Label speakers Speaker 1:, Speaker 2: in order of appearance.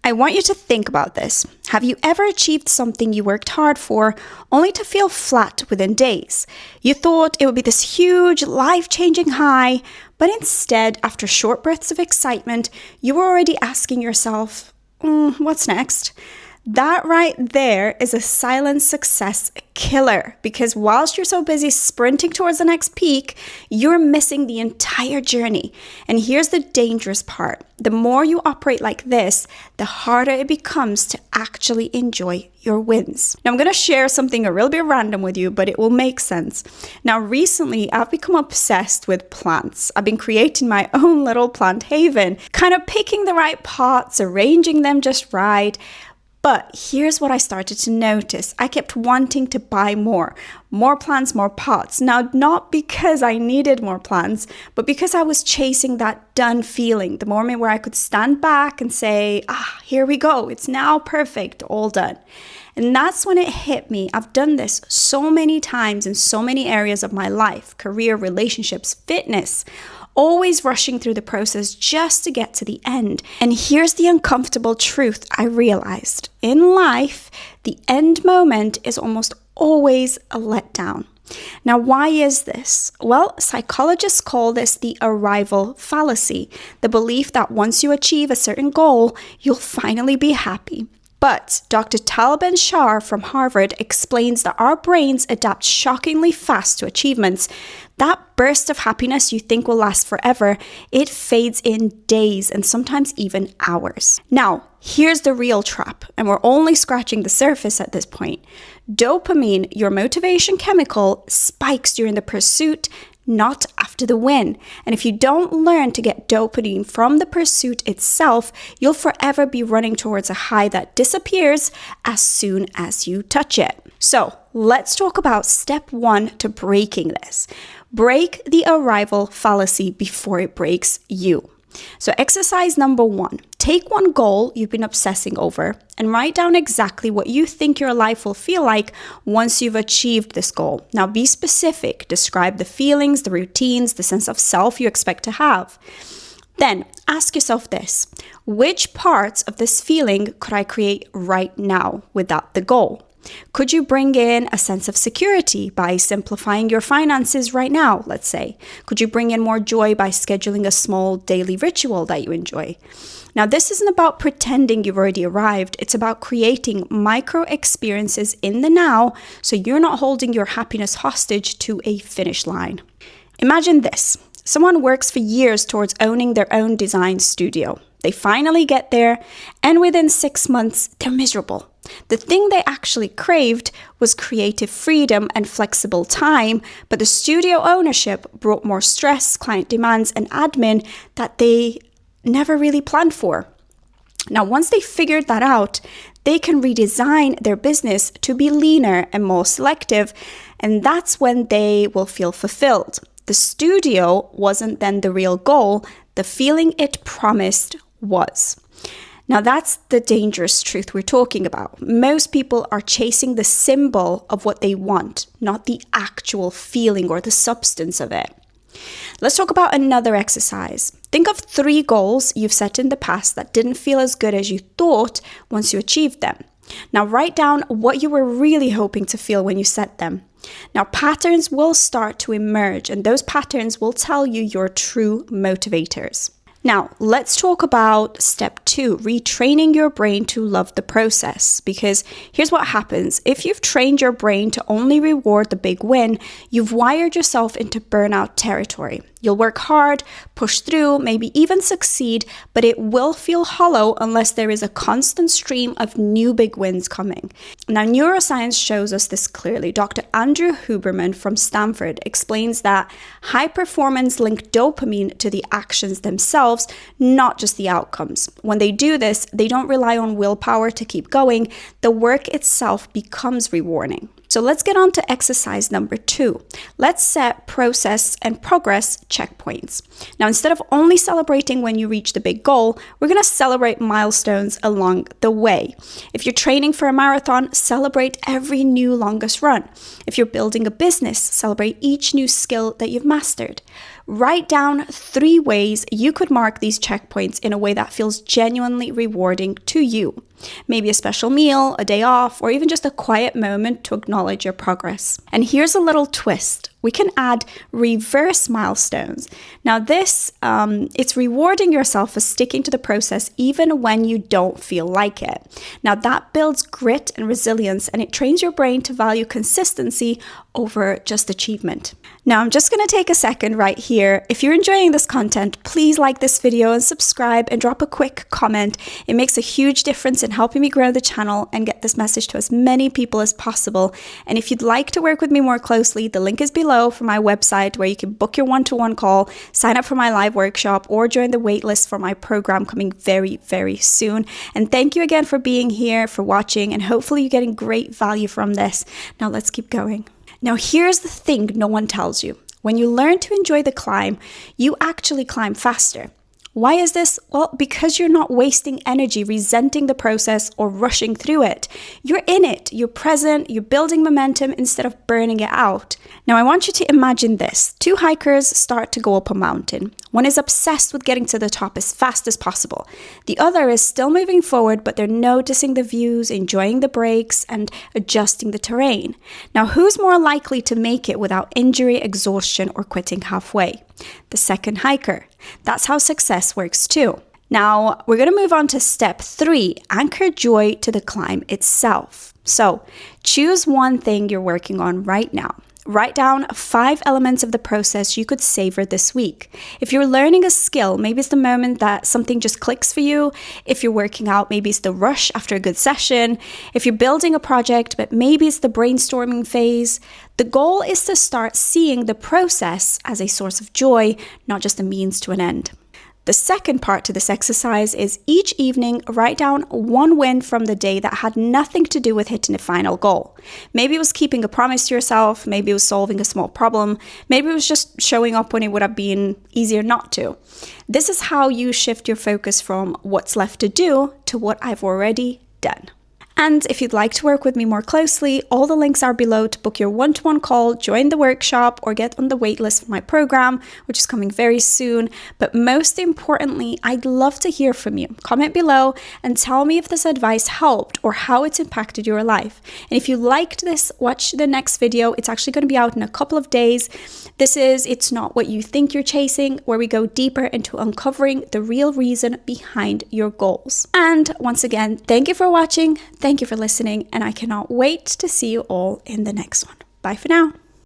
Speaker 1: I want you to think about this. Have you ever achieved something you worked hard for only to feel flat within days? You thought it would be this huge, life-changing high, but instead, after short bursts of excitement, you were already asking yourself, what's next? That right there is a silent success killer, because whilst you're so busy sprinting towards the next peak, you're missing the entire journey. And here's the dangerous part. The more you operate like this, the harder it becomes to actually enjoy your wins. Now, I'm going to share something a little bit random with you, but it will make sense. Now, recently, I've become obsessed with plants. I've been creating my own little plant haven, kind of picking the right pots, arranging them just right. But here's what I started to notice. I kept wanting to buy more plants, more pots. Now, not because I needed more plants, but because I was chasing that done feeling, the moment where I could stand back and say, here we go. It's now perfect, all done. And that's when it hit me. I've done this so many times in so many areas of my life, career, relationships, fitness, always rushing through the process just to get to the end. And here's the uncomfortable truth I realized. In life, the end moment is almost always a letdown. Now, why is this? Well, psychologists call this the arrival fallacy, the belief that once you achieve a certain goal, you'll finally be happy. But Dr. Tal Ben-Shahar from Harvard explains that our brains adapt shockingly fast to achievements. That burst of happiness you think will last forever, it fades in days and sometimes even hours. Now, here's the real trap, and we're only scratching the surface at this point. Dopamine, your motivation chemical, spikes during the pursuit, not after the win. And if you don't learn to get dopamine from the pursuit itself, you'll forever be running towards a high that disappears as soon as you touch it. So let's talk about step 1 to breaking this. Break the arrival fallacy before it breaks you. So exercise number 1, take one goal you've been obsessing over and write down exactly what you think your life will feel like once you've achieved this goal. Now be specific, describe the feelings, the routines, the sense of self you expect to have. Then ask yourself this, which parts of this feeling could I create right now without the goal? Could you bring in a sense of security by simplifying your finances right now, let's say? Could you bring in more joy by scheduling a small daily ritual that you enjoy? Now, this isn't about pretending you've already arrived. It's about creating micro experiences in the now so you're not holding your happiness hostage to a finish line. Imagine this. Someone works for years towards owning their own design studio. They finally get there, and within 6 months, they're miserable. The thing they actually craved was creative freedom and flexible time, but the studio ownership brought more stress, client demands, and admin that they never really planned for. Now, once they figured that out, they can redesign their business to be leaner and more selective, and that's when they will feel fulfilled. The studio wasn't then the real goal, the feeling it promised was. Now that's the dangerous truth we're talking about. Most people are chasing the symbol of what they want, not the actual feeling or the substance of it. Let's talk about another exercise. Think of 3 goals you've set in the past that didn't feel as good as you thought once you achieved them. Now write down what you were really hoping to feel when you set them. Now patterns will start to emerge, and those patterns will tell you your true motivators. Now, let's talk about step 2, retraining your brain to love the process. Because here's what happens. If you've trained your brain to only reward the big win, you've wired yourself into burnout territory. You'll work hard, push through, maybe even succeed, but it will feel hollow unless there is a constant stream of new big wins coming. Now, neuroscience shows us this clearly. Dr. Andrew Huberman from Stanford explains that high performance link dopamine to the actions themselves, not just the outcomes. When they do this, they don't rely on willpower to keep going. The work itself becomes rewarding. So let's get on to exercise number 2. Let's set process and progress checkpoints. Now, instead of only celebrating when you reach the big goal, we're going to celebrate milestones along the way. If you're training for a marathon, celebrate every new longest run. If you're building a business, celebrate each new skill that you've mastered. Write down 3 ways you could mark these checkpoints in a way that feels genuinely rewarding to you. Maybe a special meal, a day off, or even just a quiet moment to acknowledge your progress. And here's a little twist. We can add reverse milestones. Now this, it's rewarding yourself for sticking to the process even when you don't feel like it. Now that builds grit and resilience, and it trains your brain to value consistency over just achievement. Now I'm just going to take a second right here. If you're enjoying this content, please like this video and subscribe and drop a quick comment. It makes a huge difference in helping me grow the channel and get this message to as many people as possible. And if you'd like to work with me more closely, the link is below for my website where you can book your one-to-one call, sign up for my live workshop, or join the waitlist for my program coming very, very soon. And thank you again for being here, for watching, and hopefully you're getting great value from this. Now let's keep going. Now here's the thing no one tells you. When you learn to enjoy the climb, you actually climb faster. Why is this? Well, because you're not wasting energy resenting the process or rushing through it. You're in it, you're present, you're building momentum instead of burning it out. Now I want you to imagine this. 2 hikers start to go up a mountain. One is obsessed with getting to the top as fast as possible. The other is still moving forward, but they're noticing the views, enjoying the breaks, and adjusting the terrain. Now who's more likely to make it without injury, exhaustion, or quitting halfway? The second hiker. That's how success works too. Now, we're going to move on to step 3, anchor joy to the climb itself. So, choose one thing you're working on right now. Write down 5 elements of the process you could savor this week. If you're learning a skill, maybe it's the moment that something just clicks for you. If you're working out, maybe it's the rush after a good session. If you're building a project, but maybe it's the brainstorming phase. The goal is to start seeing the process as a source of joy, not just a means to an end. The second part to this exercise is each evening write down 1 win from the day that had nothing to do with hitting the final goal. Maybe it was keeping a promise to yourself, maybe it was solving a small problem, maybe it was just showing up when it would have been easier not to. This is how you shift your focus from what's left to do to what I've already done. And if you'd like to work with me more closely, all the links are below to book your one-to-one call, join the workshop, or get on the waitlist for my program, which is coming very soon. But most importantly, I'd love to hear from you. Comment below and tell me if this advice helped or how it's impacted your life. And if you liked this, watch the next video. It's actually going to be out in a couple of days. This is It's Not What You Think You're Chasing, where we go deeper into uncovering the real reason behind your goals. And once again, thank you for watching. Thank you for listening, and I cannot wait to see you all in the next one. Bye for now.